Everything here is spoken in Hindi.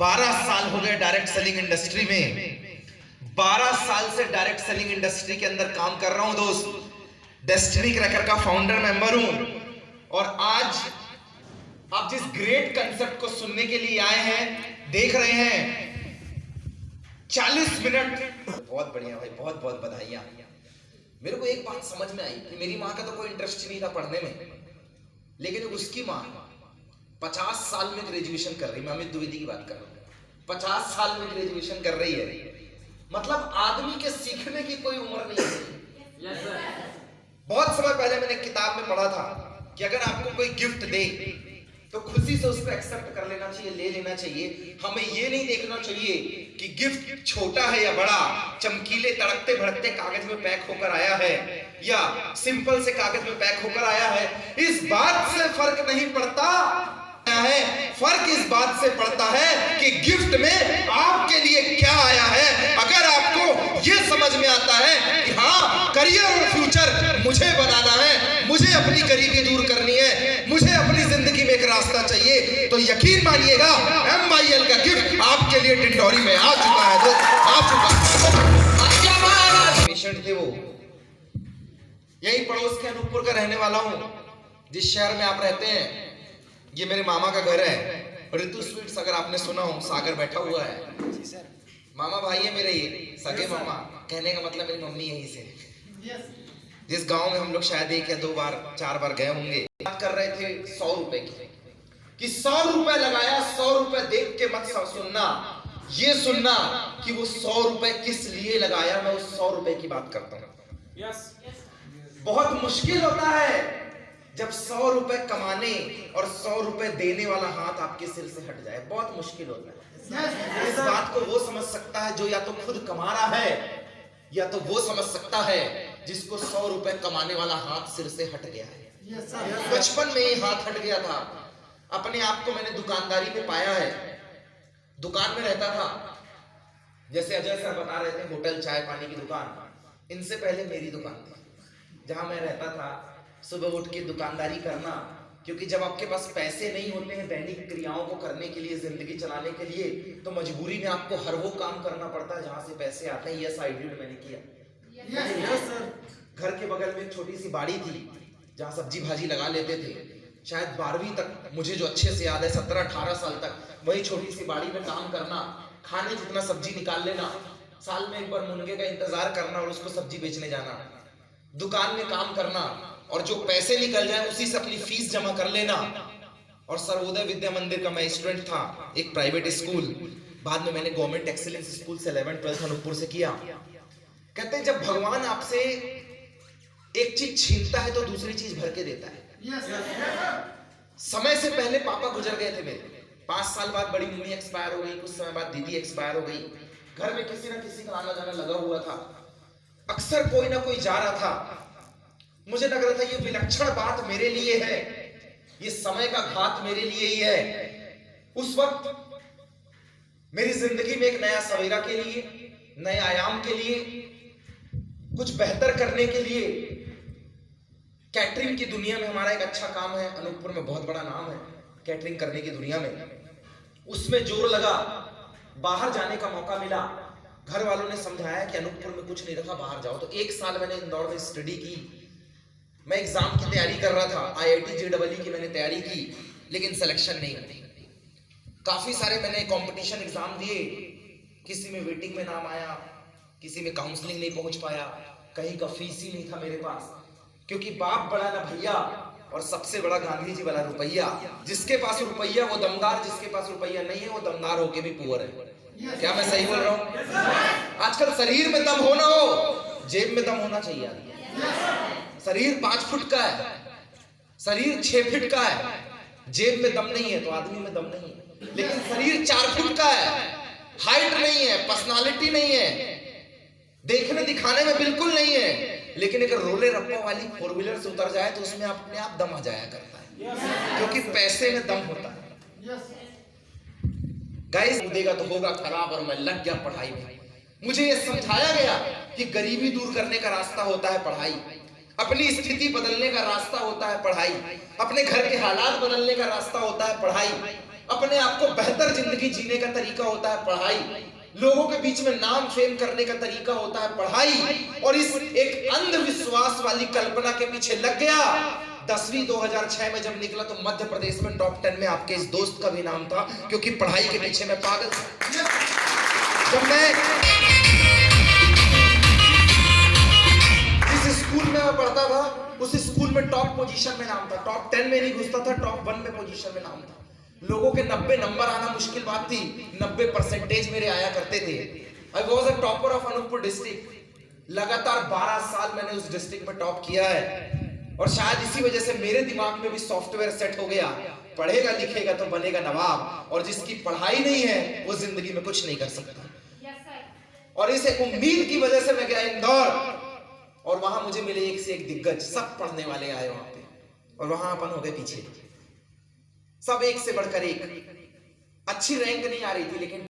12 साल हो गए डायरेक्ट सेलिंग इंडस्ट्री में। 12 साल से डायरेक्ट सेलिंग इंडस्ट्री के अंदर काम कर रहा हूं दोस्त। डेस्टिनी क्रैकर का फाउंडर मेंबर हूं। और आज आप जिस ग्रेट कंसेप्ट को सुनने के लिए आए हैं, देख रहे हैं 40 मिनट। बहुत बढ़िया भाई, बहुत बहुत बधाइयां। मेरे को एक बात समझ में आई कि मेरी माँ का तो कोई इंटरेस्ट नहीं था पढ़ने में, लेकिन उसकी माँ 50 साल में ग्रेजुएशन कर रही है। मैं अमित द्विवेदी की बात कर रहा हूँ। 50 साल में ग्रेजुएशन कर रही है। मतलब आदमी के सीखने की कोई उम्र नहीं है। बहुत समय पहले मैंने किताब में पढ़ा था कि अगर आपको कोई गिफ्ट दे तो खुशी से उसको एक्सेप्ट कर लेना चाहिए, ले लेना चाहिए। हमें ये नहीं देखना चाहिए कि गिफ्ट छोटा है या बड़ा, चमकीले तड़कते भड़कते कागज में पैक होकर आया है या सिंपल से कागज में पैक होकर आया है। इस बात से फर्क नहीं पड़ता है। फर्क इस बात से पड़ता है कि गिफ्ट में आपके लिए क्या आया है। अगर आपको यह समझ में आता है कि हाँ, करियर और फ्यूचर मुझे बनाना है, मुझे अपनी गरीबी दूर करनी है, मुझे अपनी जिंदगी में एक रास्ता चाहिए, तो यकीन मानिएगा MYL का गिफ्ट आपके लिए डिंडोरी में आ चुका है। जो आ चुका है। पेशेंट थे वो, यही पड़ोस के अनूपपुर का रहने वाला हूं। जिस शहर में आप रहते हैं, ये मेरे मामा का घर है। ऋतु स्वीट्स अगर आपने सुना हो, सागर बैठा हुआ है। जी सर। मामा भाई है मेरे, ये सगे मामा। कहने का मतलब मेरी मम्मी यहीं से। जिस गांव में हम लोग शायद 1 या 2 बार 4 बार गए होंगे। बात कर रहे थे 100 रुपए की, कि 100 रुपए लगाया, 100 रुपए देख के मत सुनना, ये सुनना कि वो 100 रुपए किस लिए लगाया। मैं उस 100 रुपए की बात करता हूँ। बहुत मुश्किल होता है जब 100 रुपए कमाने और 100 रुपए देने वाला हाथ आपके सिर से हट जाए। बहुत मुश्किल होता है। इस बात को वो समझ सकता है जो या तो खुद कमा रहा है, या तो वो समझ सकता है जिसको 100 रुपए कमाने वाला हाथ सिर से हट गया है। बचपन में ही हाथ हट गया था। अपने आप को मैंने दुकानदारी में पाया है। दुकान में रहता था, जैसे अजय सर बता रहे थे, होटल चाय पानी की दुकान। इनसे पहले मेरी दुकान थी जहां मैं रहता था। सुबह उठ के दुकानदारी करना, क्योंकि जब आपके पास पैसे नहीं होते हैं दैनिक क्रियाओं को करने के लिए, जिंदगी चलाने के लिए, तो मजबूरी में आपको हर वो काम करना पड़ता है जहां से पैसे आते हैं। यस, आई डिड, मैंने किया। Yes sir. घर के बगल में एक छोटी सी बाड़ी थी जहां सब्जी भाजी लगा लेते थे। शायद 12वीं तक मुझे जो अच्छे से याद है, 17-18 साल तक वही छोटी सी बाड़ी में काम करना, खाने जितना सब्जी निकाल लेना, साल में एक बार मुनगे का इंतजार करना और उसको सब्जी बेचने जाना, दुकान में काम करना, और जो पैसे निकल जाए उसी से अपनी फीस जमा कर लेना। और सर्वोदय विद्या मंदिर का मैं स्टूडेंट था, एक प्राइवेट स्कूल। बाद में मैंने गवर्नमेंट एक्सीलेंस स्कूल से 11th-12th अनूपपुर से किया। कहते हैं जब भगवान आपसे एक चीज छीनता है तो दूसरी चीज भर के देता है। समय से पहले पापा गुजर गए थे मेरे। 5 साल बाद बड़ी मम्मी एक्सपायर हो गई, कुछ समय बाद दीदी एक्सपायर हो गई। घर में किसी ना किसी का आना जाना लगा हुआ था। अक्सर कोई ना कोई जा रहा था। मुझे लग रहा था ये विलक्षण बात मेरे लिए है, ये समय का घात मेरे लिए ही है। उस वक्त मेरी जिंदगी में एक नया सवेरा के लिए, नए आयाम के लिए, कुछ बेहतर करने के लिए, कैटरिंग की दुनिया में हमारा एक अच्छा काम है। अनूपपुर में बहुत बड़ा नाम है कैटरिंग करने की दुनिया में। उसमें जोर लगा, बाहर जाने का मौका मिला। घर वालों ने समझाया कि अनूपपुर में कुछ नहीं रखा, बाहर जाओ। तो 1 साल मैंने इंदौर में स्टडी की। मैं एग्जाम की तैयारी कर रहा था, IIT JEE की मैंने तैयारी की, लेकिन सिलेक्शन नहीं हुई। काफी सारे मैंने कंपटीशन एग्जाम दिए, किसी में वेटिंग में नाम आया, किसी में काउंसलिंग नहीं पहुंच पाया, कहीं का फीस ही नहीं था मेरे पास। क्योंकि बाप बड़ा ना भैया, और सबसे बड़ा गांधी जी वाला रुपया। जिसके पास रुपया वो दमदार, जिसके पास रुपया नहीं है वो दमदार होके भी पुअर है। क्या मैं सही बोल रहा हूँ? आजकल शरीर में दम हो ना हो, जेब में दम होना चाहिए। शरीर 5 फुट का है, शरीर 6 फीट का है, जेब में दम नहीं है तो आदमी में दम नहीं है। लेकिन शरीर 4 फुट का है, हाइट नहीं है, पर्सनालिटी नहीं है, देखने दिखाने में बिल्कुल नहीं है, लेकिन अगर रोले रप्पा वाली 4 व्हीलर से उतर जाए तो उसमें अपने आप दम आ जाया करता है, क्योंकि पैसे में दम होता है। गाइस, देगा तो होगा खराब, और मैं लग गया पढ़ाई में। मुझे यह समझाया गया कि गरीबी दूर करने का रास्ता होता है पढ़ाई, अपनी स्थिति बदलने का रास्ता होता है पढ़ाई, अपने घर के हालात बदलने का रास्ता होता है पढ़ाई, अपने आप को बेहतर जिंदगी जीने का तरीका होता है पढ़ाई, लोगों के बीच में नाम फेम करने का तरीका होता है पढ़ाई, और इस एक अंधविश्वास वाली कल्पना के पीछे लग गया। 10वीं 2006 में जब निकला तो मध्य प्रदेश में टॉप 10 में आपके इस दोस्त का भी नाम था, क्योंकि पढ़ाई के पीछे मैं पागल था। जब मैं जिस स्कूल में मैं पढ़ता था उस स्कूल में टॉप पोजीशन में नाम था, टॉप 10 में नहीं घुसता था, टॉप 1 में पोजीशन में नाम था। लोगों के 90 नंबर आना मुश्किल बात थी, 90% मेरे आया करते थे। I was a topper of Anuppur district. लगातार 12 साल मैंने उस डिस्ट्रिक्ट में टॉप किया है, और शायद इसी वजह से मेरे दिमाग में भी सॉफ्टवेयर सेट हो गया, पढ़ेगा लिखेगा तो बनेगा नवाब, और जिसकी पढ़ाई नहीं है वो जिंदगी में कुछ नहीं कर सकता। और इस एक उम्मीद की वजह से मैं गया इंदौर, और वहां मुझे मिले एक से एक दिग्गज, सब पढ़ने वाले आए वहां पे, और वहां अपन हो गए पीछे, सब एक से बढ़कर एक। अच्छी रैंक नहीं आ रही थी लेकिन